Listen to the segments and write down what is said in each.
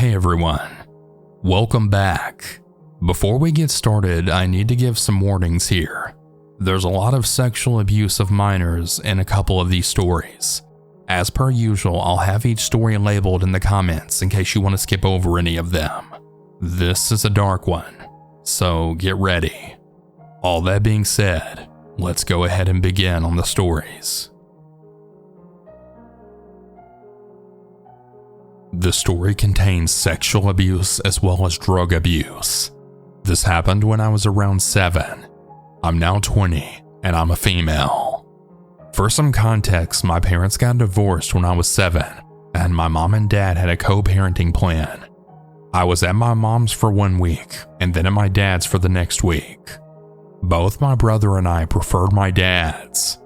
Hey everyone, welcome back. Before we get started, I need to give some warnings here. There's a lot of sexual abuse of minors in a couple of these stories. As per usual, I'll have each story labeled in the comments in case you want to skip over any of them. This is a dark one, so get ready. All that being said, let's go ahead and begin on the stories. The story contains sexual abuse as well as drug abuse. This happened when I was around 7. I'm now 20, and I'm a female. For some context, my parents got divorced when I was 7, and my mom and dad had a co-parenting plan. I was at my mom's for 1 week, and then at my dad's for the next week. Both my brother and I preferred my dad's.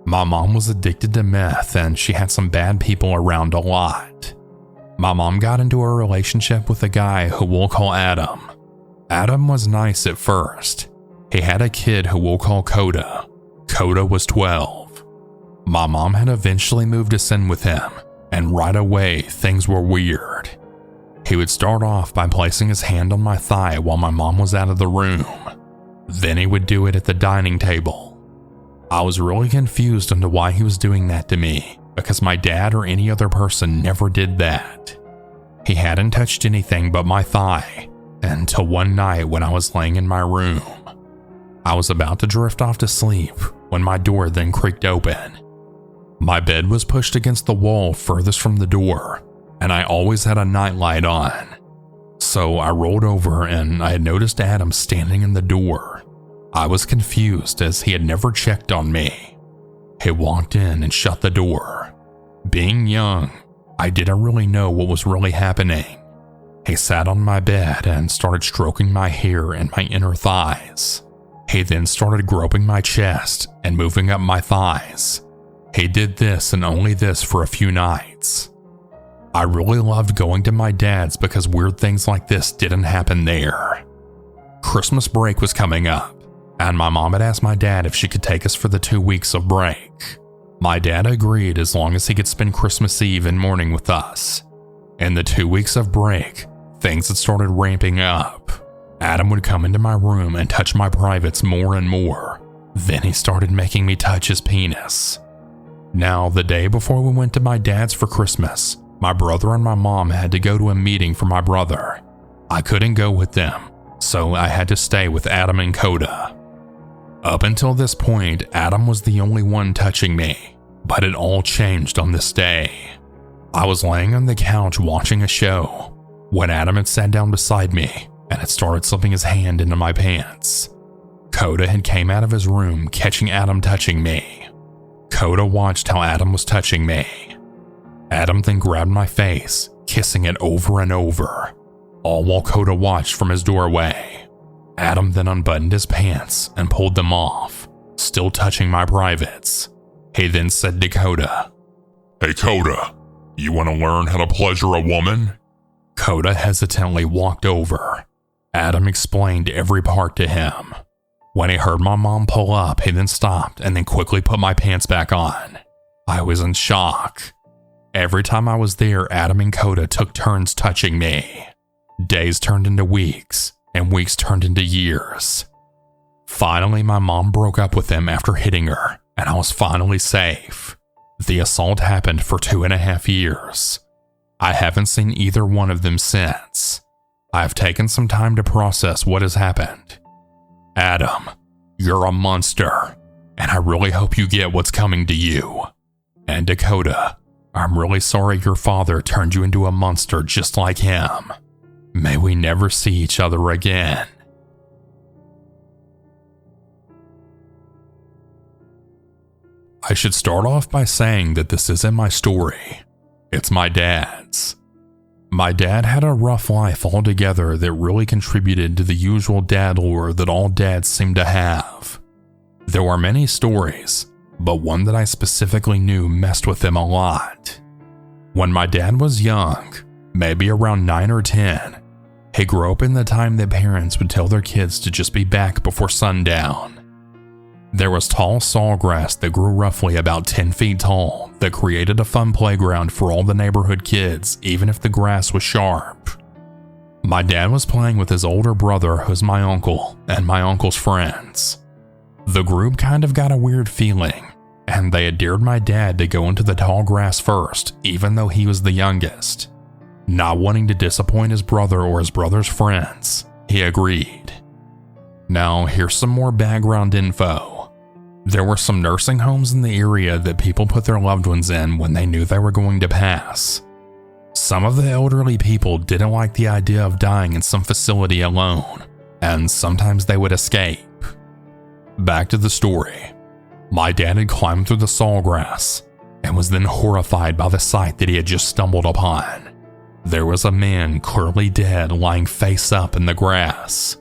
My mom was addicted to meth, and she had some bad people around a lot. My mom got into a relationship with a guy who we'll call Adam. Adam was nice at first. He had a kid who we'll call Kota. Kota was 12. My mom had eventually moved us in with him, and right away things were weird. He would start off by placing his hand on my thigh while my mom was out of the room. Then he would do it at the dining table. I was really confused into why he was doing that to me, because my dad or any other person never did that. He hadn't touched anything but my thigh, until one night when I was laying in my room. I was about to drift off to sleep when my door then creaked open. My bed was pushed against the wall furthest from the door, and I always had a nightlight on. So I rolled over and I had noticed Adam standing in the door. I was confused as he had never checked on me. He walked in and shut the door. Being young, I didn't really know what was really happening. He sat on my bed and started stroking my hair and my inner thighs. He then started groping my chest and moving up my thighs. He did this and only this for a few nights. I really loved going to my dad's because weird things like this didn't happen there. Christmas break was coming up, and my mom had asked my dad if she could take us for the 2 weeks of break. My dad agreed as long as he could spend Christmas Eve and morning with us. In the 2 weeks of break, things had started ramping up. Adam would come into my room and touch my privates more and more. Then he started making me touch his penis. Now, the day before we went to my dad's for Christmas, my brother and my mom had to go to a meeting for my brother. I couldn't go with them, so I had to stay with Adam and Kota. Up until this point, Adam was the only one touching me, but it all changed on this day. I was laying on the couch watching a show when Adam had sat down beside me and had started slipping his hand into my pants. Kota had came out of his room catching Adam touching me. Kota watched how Adam was touching me. Adam then grabbed my face, kissing it over and over, all while Kota watched from his doorway. Adam then unbuttoned his pants and pulled them off, still touching my privates. He then said to Kota, "Hey Kota, you want to learn how to pleasure a woman?" Kota hesitantly walked over. Adam explained every part to him. When he heard my mom pull up, he then stopped and then quickly put my pants back on. I was in shock. Every time I was there, Adam and Kota took turns touching me. Days turned into weeks, and weeks turned into years. Finally, my mom broke up with him after hitting her, and I was finally safe. The assault happened for 2.5 years. I haven't seen either one of them since. I've taken some time to process what has happened. Adam, you're a monster, and I really hope you get what's coming to you. And Kota, I'm really sorry your father turned you into a monster just like him. May we never see each other again. I should start off by saying that this isn't my story. It's my dad's. My dad had a rough life altogether that really contributed to the usual dad lore that all dads seem to have. There were many stories, but one that I specifically knew messed with him a lot. When my dad was young, maybe around 9 or 10, he grew up in the time that parents would tell their kids to just be back before sundown. There was tall sawgrass that grew roughly about 10 feet tall that created a fun playground for all the neighborhood kids even if the grass was sharp. My dad was playing with his older brother, who's my uncle, and my uncle's friends. The group kind of got a weird feeling, and they had dared my dad to go into the tall grass first, even though he was the youngest. Not wanting to disappoint his brother or his brother's friends, he agreed. Now, here's some more background info. There were some nursing homes in the area that people put their loved ones in when they knew they were going to pass. Some of the elderly people didn't like the idea of dying in some facility alone, and sometimes they would escape. Back to the story. My dad had climbed through the sawgrass and was then horrified by the sight that he had just stumbled upon. There was a man clearly dead lying face up in the grass.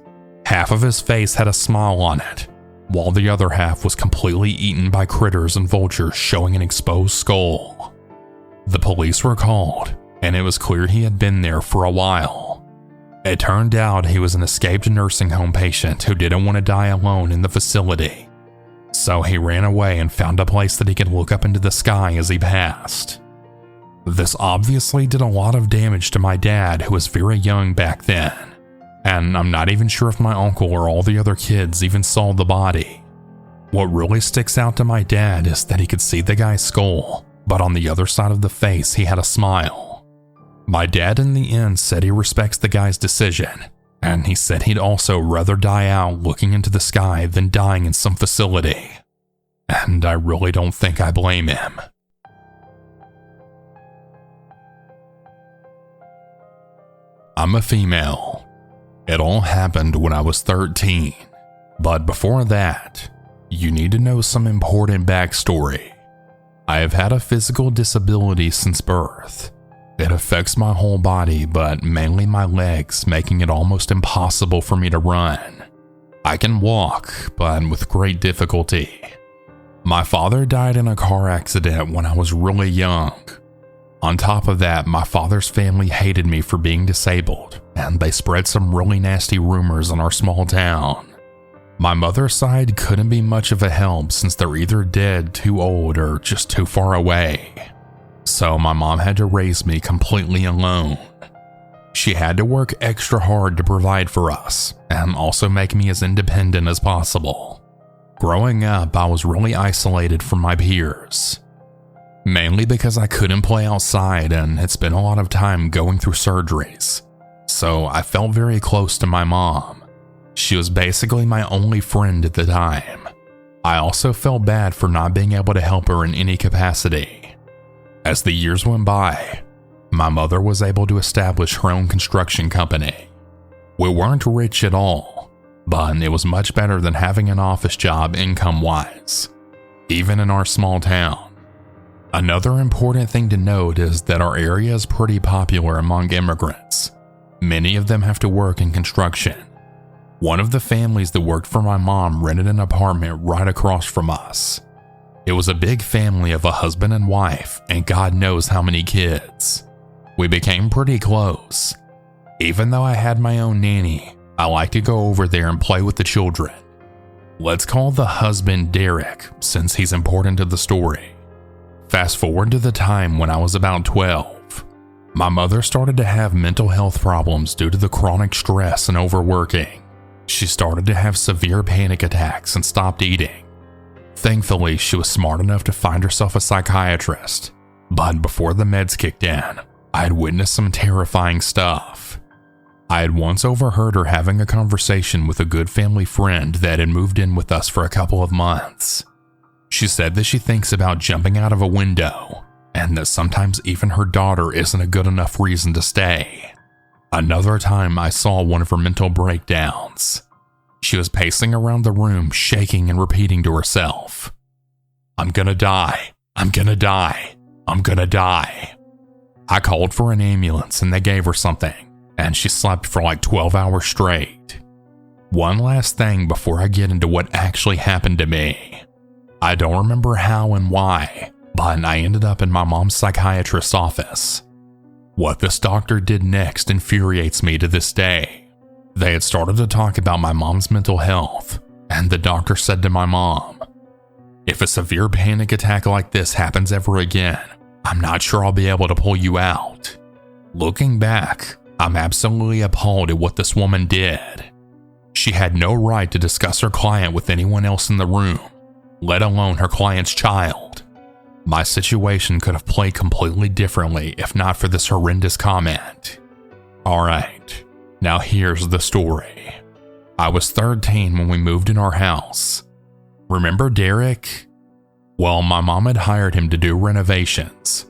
Half of his face had a smile on it, while the other half was completely eaten by critters and vultures, showing an exposed skull. The police were called, and it was clear he had been there for a while. It turned out he was an escaped nursing home patient who didn't want to die alone in the facility. So he ran away and found a place that he could look up into the sky as he passed. This obviously did a lot of damage to my dad, who was very young back then, and I'm not even sure if my uncle or all the other kids even saw the body. What really sticks out to my dad is that he could see the guy's skull, but on the other side of the face he had a smile. My dad in the end said he respects the guy's decision, and he said he'd also rather die out looking into the sky than dying in some facility. And I really don't think I blame him. I'm a female. It all happened when I was 13, but before that, you need to know some important backstory. I have had a physical disability since birth. It affects my whole body, but mainly my legs, making it almost impossible for me to run. I can walk, but with great difficulty. My father died in a car accident when I was really young. On top of that, my father's family hated me for being disabled, and they spread some really nasty rumors in our small town. My mother's side couldn't be much of a help since they're either dead, too old, or just too far away. So my mom had to raise me completely alone. She had to work extra hard to provide for us, and also make me as independent as possible. Growing up, I was really isolated from my peers. Mainly because I couldn't play outside and had spent a lot of time going through surgeries. So I felt very close to my mom. She was basically my only friend at the time. I also felt bad for not being able to help her in any capacity. As the years went by, my mother was able to establish her own construction company. We weren't rich at all, but it was much better than having an office job income-wise, even in our small town. Another important thing to note is that our area is pretty popular among immigrants. Many of them have to work in construction. One of the families that worked for my mom rented an apartment right across from us. It was a big family of a husband and wife, and God knows how many kids. We became pretty close. Even though I had my own nanny, I liked to go over there and play with the children. Let's call the husband Derek, since he's important to the story. Fast forward to the time when I was about 12. My mother started to have mental health problems due to the chronic stress and overworking. She started to have severe panic attacks and stopped eating. Thankfully, she was smart enough to find herself a psychiatrist, but before the meds kicked in, I had witnessed some terrifying stuff. I had once overheard her having a conversation with a good family friend that had moved in with us for a couple of months. She said that she thinks about jumping out of a window, and that sometimes even her daughter isn't a good enough reason to stay. Another time I saw one of her mental breakdowns. She was pacing around the room, shaking and repeating to herself, "I'm gonna die, I'm gonna die, I'm gonna die." I called for an ambulance and they gave her something, and she slept for like 12 hours straight. One last thing before I get into what actually happened to me. I don't remember how and why, but I ended up in my mom's psychiatrist's office. What this doctor did next infuriates me to this day. They had started to talk about my mom's mental health, and the doctor said to my mom, "If a severe panic attack like this happens ever again, I'm not sure I'll be able to pull you out." Looking back, I'm absolutely appalled at what this woman did. She had no right to discuss her client with anyone else in the room, let alone her client's child. My situation could have played completely differently if not for this horrendous comment. Alright, now here's the story. I was 13 when we moved in our house. Remember Derek? Well, my mom had hired him to do renovations.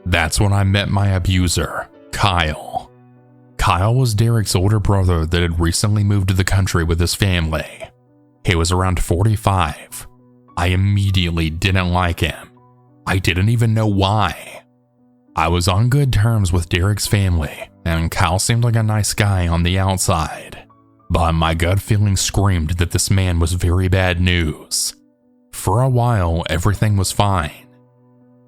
That's when I met my abuser, Kyle. Kyle was Derek's older brother that had recently moved to the country with his family. He was around 45. I immediately didn't like him. I didn't even know why. I was on good terms with Derek's family, and Kyle seemed like a nice guy on the outside. But my gut feeling screamed that this man was very bad news. For a while, everything was fine.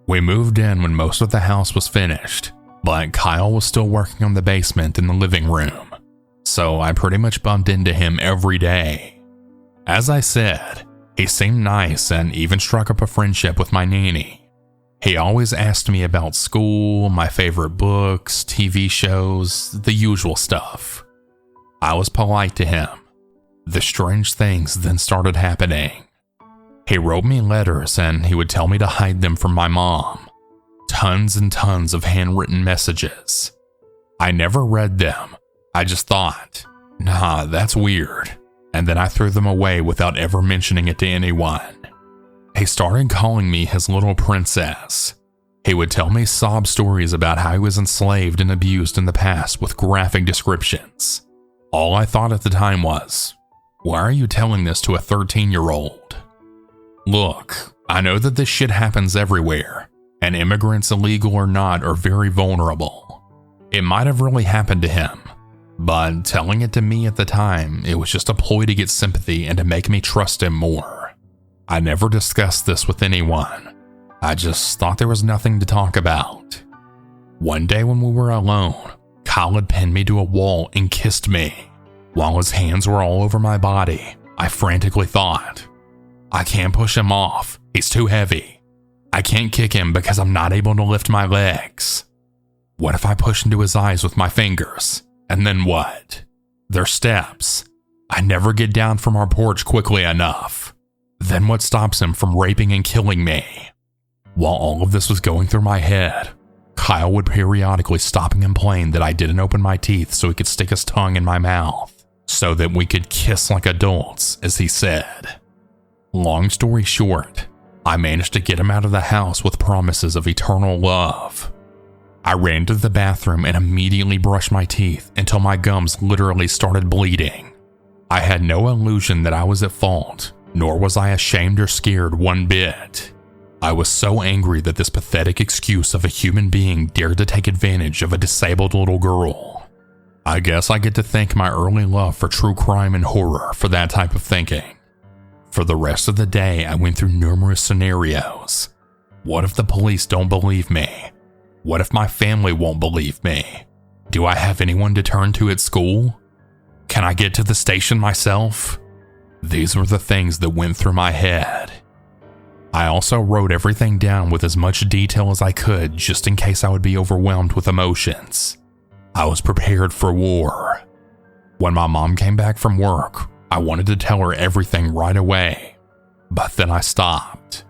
We moved in when most of the house was finished, but Kyle was still working on the basement and the living room, so I pretty much bumped into him every day. As I said, he seemed nice and even struck up a friendship with my nanny. He always asked me about school, my favorite books, TV shows, the usual stuff. I was polite to him. The strange things then started happening. He wrote me letters and he would tell me to hide them from my mom. Tons and tons of handwritten messages. I never read them. I just thought, nah, that's weird. And then I threw them away without ever mentioning it to anyone. He started calling me his little princess. He would tell me sob stories about how he was enslaved and abused in the past with graphic descriptions. All I thought at the time was, why are you telling this to a 13-year-old? Look, I know that this shit happens everywhere, and immigrants, illegal or not, are very vulnerable. It might have really happened to him, but telling it to me at the time, it was just a ploy to get sympathy and to make me trust him more. I never discussed this with anyone. I just thought there was nothing to talk about. One day when we were alone, Kyle had pinned me to a wall and kissed me. While his hands were all over my body, I frantically thought, I can't push him off, he's too heavy. I can't kick him because I'm not able to lift my legs. What if I push into his eyes with my fingers? And then what? They're steps. I never get down from our porch quickly enough. Then what stops him from raping and killing me? While all of this was going through my head, Kyle would periodically stop and complain that I didn't open my teeth so he could stick his tongue in my mouth, so that we could kiss like adults, as he said. Long story short, I managed to get him out of the house with promises of eternal love. I ran to the bathroom and immediately brushed my teeth until my gums literally started bleeding. I had no illusion that I was at fault, nor was I ashamed or scared one bit. I was so angry that this pathetic excuse of a human being dared to take advantage of a disabled little girl. I guess I get to thank my early love for true crime and horror for that type of thinking. For the rest of the day, I went through numerous scenarios. What if the police don't believe me? What if my family won't believe me? Do I have anyone to turn to at school? Can I get to the station myself? These were the things that went through my head. I also wrote everything down with as much detail as I could just in case I would be overwhelmed with emotions. I was prepared for war. When my mom came back from work, I wanted to tell her everything right away, but then I stopped.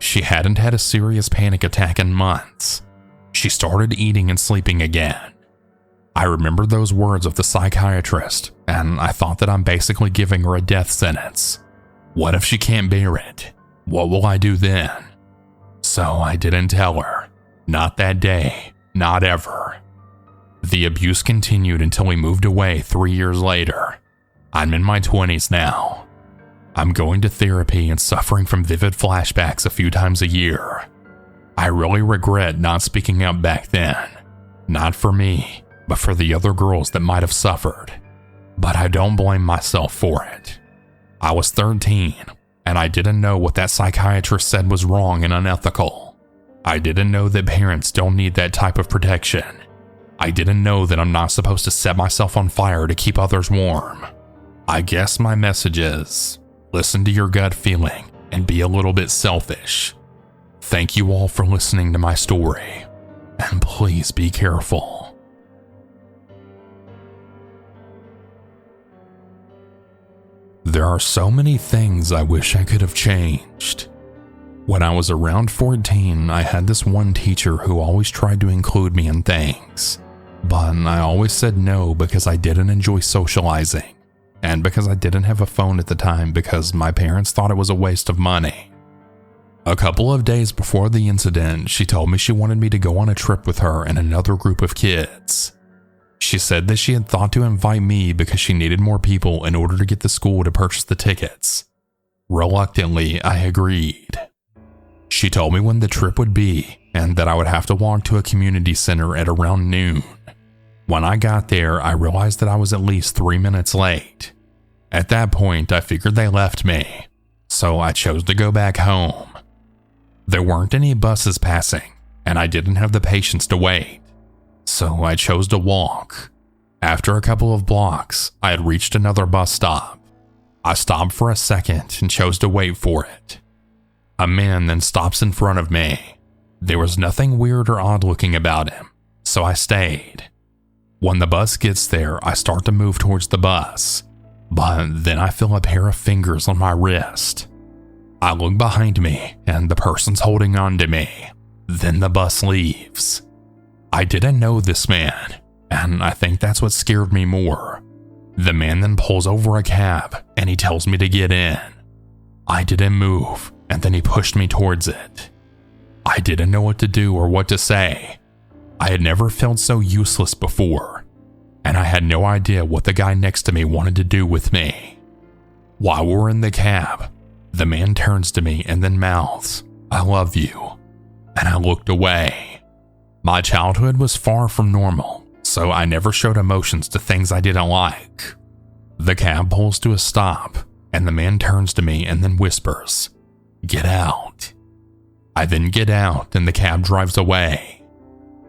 She hadn't had a serious panic attack in months. She started eating and sleeping again. I remembered those words of the psychiatrist, and I thought that I'm basically giving her a death sentence. What if she can't bear it? What will I do then? So I didn't tell her. Not that day. Not ever. The abuse continued until we moved away 3 years later. I'm in my 20s now. I'm going to therapy and suffering from vivid flashbacks a few times a year. I really regret not speaking up back then. Not for me, but for the other girls that might have suffered. But I don't blame myself for it. I was 13, and I didn't know what that psychiatrist said was wrong and unethical. I didn't know that parents don't need that type of protection. I didn't know that I'm not supposed to set myself on fire to keep others warm. I guess my message is, listen to your gut feeling and be a little bit selfish. Thank you all for listening to my story, and please be careful. There are so many things I wish I could have changed. When I was around 14, I had this one teacher who always tried to include me in things, but I always said no because I didn't enjoy socializing, and because I didn't have a phone at the time because my parents thought it was a waste of money. A couple of days before the incident, she told me she wanted me to go on a trip with her and another group of kids. She said that she had thought to invite me because she needed more people in order to get the school to purchase the tickets. Reluctantly, I agreed. She told me when the trip would be and that I would have to walk to a community center at around noon. When I got there, I realized that I was at least 3 minutes late. At that point, I figured they left me, so I chose to go back home. There weren't any buses passing, and I didn't have the patience to wait, so I chose to walk. After a couple of blocks, I had reached another bus stop. I stopped for a second and chose to wait for it. A man then stops in front of me. There was nothing weird or odd looking about him, so I stayed. When the bus gets there, I start to move towards the bus, but then I feel a pair of fingers on my wrist. I look behind me and the person's holding on to me. Then the bus leaves. I didn't know this man, and I think that's what scared me more. The man then pulls over a cab and he tells me to get in. I didn't move, and then he pushed me towards it. I didn't know what to do or what to say. I had never felt so useless before, and I had no idea what the guy next to me wanted to do with me. While we're in the cab, the man turns to me and then mouths, "I love you," and I looked away. My childhood was far from normal, so I never showed emotions to things I didn't like. The cab pulls to a stop, and the man turns to me and then whispers, "Get out." I then get out and the cab drives away.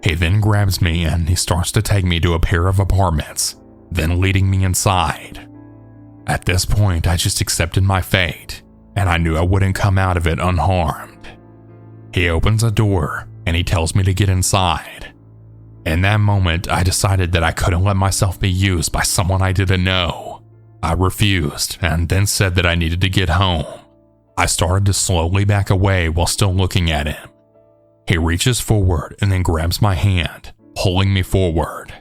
He then grabs me and he starts to take me to a pair of apartments, then leading me inside. At this point, I just accepted my fate, and I knew I wouldn't come out of it unharmed. He opens a door and he tells me to get inside. In that moment, I decided that I couldn't let myself be used by someone I didn't know. I refused and then said that I needed to get home. I started to slowly back away while still looking at him. He reaches forward and then grabs my hand, pulling me forward.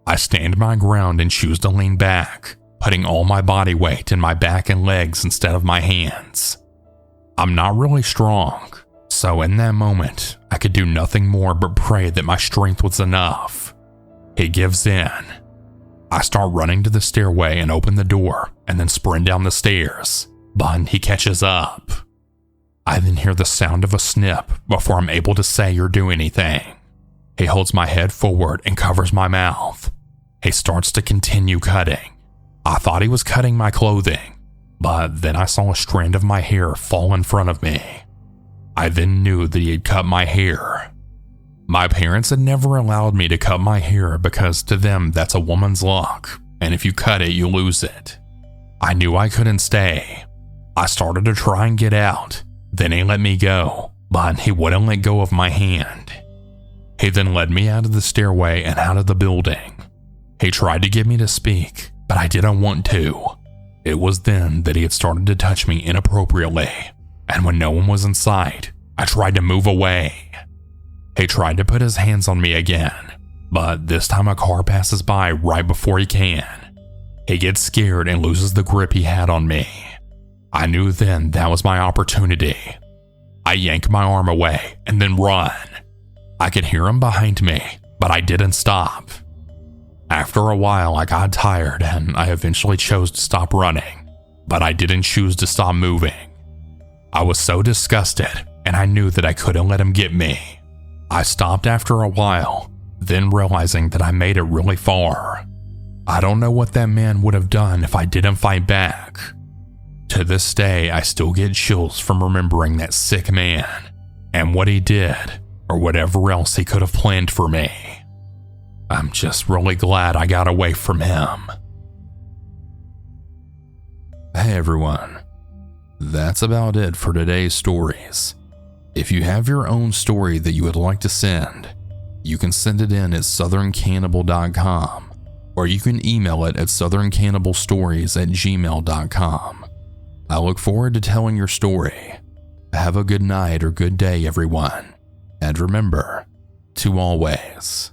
I stand my ground and choose to lean back, putting all my body weight in my back and legs instead of my hands. I'm not really strong, so in that moment, I could do nothing more but pray that my strength was enough. He gives in. I start running to the stairway and open the door and then sprint down the stairs, but he catches up. I then hear the sound of a snip before I'm able to say or do anything. He holds my head forward and covers my mouth. He starts to continue cutting. I thought he was cutting my clothing, but then I saw a strand of my hair fall in front of me. I then knew that he had cut my hair. My parents had never allowed me to cut my hair because to them that's a woman's luck, and if you cut it, you lose it. I knew I couldn't stay. I started to try and get out. Then he let me go, but he wouldn't let go of my hand. He then led me out of the stairway and out of the building. He tried to get me to speak, but I didn't want to. It was then that he had started to touch me inappropriately, and when no one was in sight, I tried to move away. He tried to put his hands on me again, but this time a car passes by right before he can. He gets scared and loses the grip he had on me. I knew then that was my opportunity. I yank my arm away and then run. I could hear him behind me, but I didn't stop. After a while, I got tired and I eventually chose to stop running, but I didn't choose to stop moving. I was so disgusted and I knew that I couldn't let him get me. I stopped after a while, then realizing that I made it really far. I don't know what that man would have done if I didn't fight back. To this day, I still get chills from remembering that sick man and what he did or whatever else he could have planned for me. I'm just really glad I got away from him. Hey everyone, that's about it for today's stories. If you have your own story that you would like to send, you can send it in at southerncannibal.com or you can email it at southerncannibalstories@gmail.com. I look forward to telling your story. Have a good night or good day, everyone. And remember to always